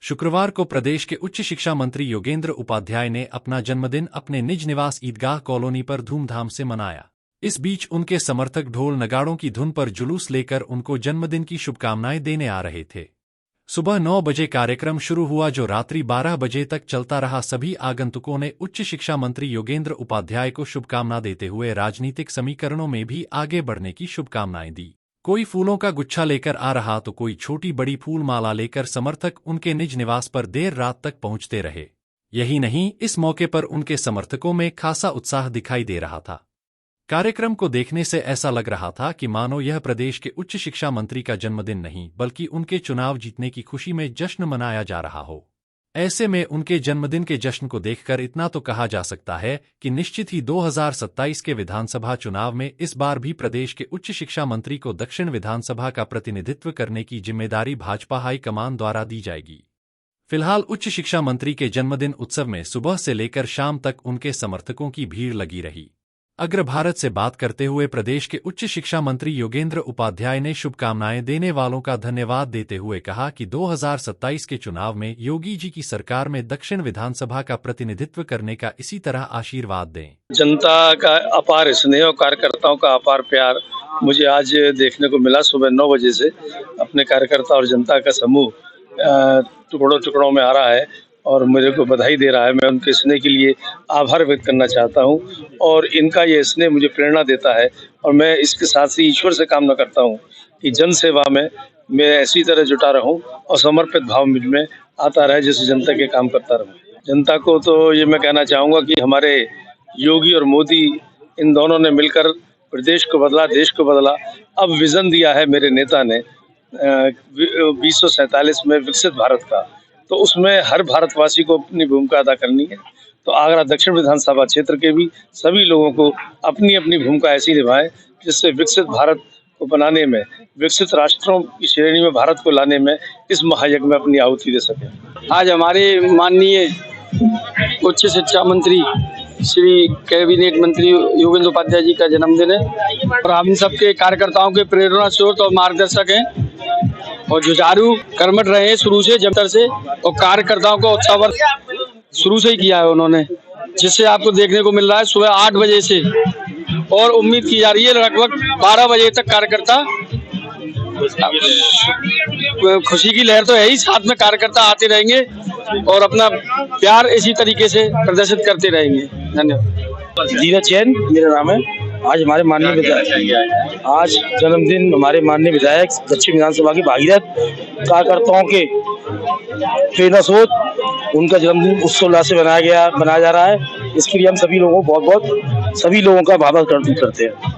शुक्रवार को प्रदेश के उच्च शिक्षा मंत्री योगेंद्र उपाध्याय ने अपना जन्मदिन अपने निज निवास ईदगाह कॉलोनी पर धूमधाम से मनाया। इस बीच उनके समर्थक ढोल नगाड़ों की धुन पर जुलूस लेकर उनको जन्मदिन की शुभकामनाएं देने आ रहे थे। सुबह 9 बजे कार्यक्रम शुरू हुआ, जो रात्रि 12 बजे तक चलता रहा। सभी आगंतुकों ने उच्च शिक्षा मंत्री योगेंद्र उपाध्याय को शुभकामना देते हुए राजनीतिक समीकरणों में भी आगे बढ़ने की शुभकामनाएं दी। कोई फूलों का गुच्छा लेकर आ रहा तो कोई छोटी बड़ी फूल माला लेकर समर्थक उनके निज निवास पर देर रात तक पहुंचते रहे। यही नहीं, इस मौके पर उनके समर्थकों में खासा उत्साह दिखाई दे रहा था। कार्यक्रम को देखने से ऐसा लग रहा था कि मानो यह प्रदेश के उच्च शिक्षा मंत्री का जन्मदिन नहीं, बल्कि उनके चुनाव जीतने की खुशी में जश्न मनाया जा रहा हो। ऐसे में उनके जन्मदिन के जश्न को देखकर इतना तो कहा जा सकता है कि निश्चित ही 2027 के विधानसभा चुनाव में इस बार भी प्रदेश के उच्च शिक्षा मंत्री को दक्षिण विधानसभा का प्रतिनिधित्व करने की जिम्मेदारी भाजपा हाईकमान द्वारा दी जाएगी। फिलहाल उच्च शिक्षा मंत्री के जन्मदिन उत्सव में सुबह से लेकर शाम तक उनके समर्थकों की भीड़ लगी रही। अग्र भारत से बात करते हुए प्रदेश के उच्च शिक्षा मंत्री योगेंद्र उपाध्याय ने शुभकामनाएं देने वालों का धन्यवाद देते हुए कहा कि 2027 के चुनाव में योगी जी की सरकार में दक्षिण विधानसभा का प्रतिनिधित्व करने का इसी तरह आशीर्वाद दें। जनता का अपार स्नेह और कार्यकर्ताओं का अपार प्यार मुझे आज देखने को मिला। सुबह 9 बजे से अपने कार्यकर्ता और जनता का समूह टुकड़ों टुकड़ों में आ रहा है और मेरे को बधाई दे रहा है। मैं उनके स्नेह के लिए आभार व्यक्त करना चाहता हूं और इनका ये स्नेह मुझे प्रेरणा देता है और मैं इसके साथ ही ईश्वर से कामना करता हूं कि जन सेवा में मैं ऐसी तरह जुटा रहूं और समर्पित भाव मुझ में आता रहे, जैसे जनता के काम करता रहूं। जनता को तो ये मैं कहना चाहूँगा कि हमारे योगी और मोदी इन दोनों ने मिलकर प्रदेश को बदला, देश को बदला। अब विजन दिया है मेरे नेता ने 2047 में विकसित भारत का, तो उसमें हर भारतवासी को अपनी भूमिका अदा करनी है। तो आगरा दक्षिण विधानसभा क्षेत्र के भी सभी लोगों को अपनी अपनी भूमिका ऐसी निभाएं जिससे विकसित भारत को बनाने में, विकसित राष्ट्रों की श्रेणी में भारत को लाने में इस महायज्ञ में अपनी आहुति दे सकें। आज हमारे माननीय उच्च शिक्षा मंत्री श्री कैबिनेट मंत्री योगेंद्र उपाध्याय जी का जन्मदिन है और हम सबके कार्यकर्ताओं के प्रेरणा स्रोत और मार्गदर्शक हैं और जुझारू कर्मठ रहे हैं शुरू से जब तक से, और कार्यकर्ताओं को उत्साहवर्धक शुरू से ही किया है उन्होंने, जिससे आपको देखने को मिल रहा है सुबह 8 बजे से और उम्मीद की जा रही है लगभग 12 बजे तक कार्यकर्ता। खुशी की लहर तो है ही, साथ में कार्यकर्ता आते रहेंगे और अपना प्यार इसी तरीके से प्रदर्शित करते रहेंगे। धन्यवाद। धीरज जैन मेरा नाम है। आज हमारे माननीय विधायक, आज जन्मदिन हमारे माननीय विधायक दक्षिण विधानसभा के भागीरथ कार्यकर्ताओं के प्रेरणा स्रोत, उनका जन्मदिन उत्सव उल्लास से मनाया जा रहा है। इसके लिए हम सभी लोगों को बहुत सभी लोगों का आभार करते हैं।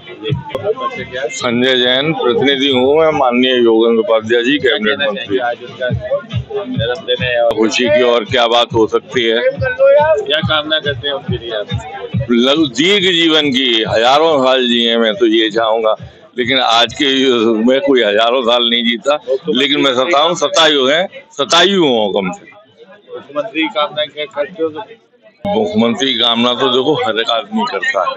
संजय जैन प्रतिनिधि हूँ मैं, माननीय योगेंद्र उपाध्याय जी कैबिनेट मंत्री। खुशी की और क्या बात हो सकती है। क्या कामना करते हैं उनके लिए आप? दीर्घ जीवन की, हजारों साल जिए, मैं तो ये चाहूंगा। लेकिन आज के मैं कोई हजारों साल नहीं जीता, लेकिन मैं शतायु हूँ कम से। मुख्यमंत्री कामना करते हो? मुख्यमंत्री कामना तो देखो हर एक आदमी करता है,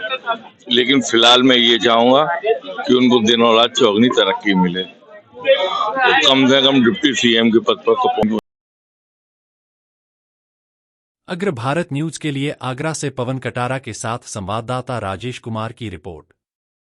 लेकिन फिलहाल मैं ये चाहूंगा कि उनको दिनों रात चौगनी तरक्की मिले, तो कम से कम डिप्टी सीएम के पद पर तो पहुंचे। अग्र भारत न्यूज के लिए आगरा से पवन कटारा के साथ संवाददाता राजेश कुमार की रिपोर्ट।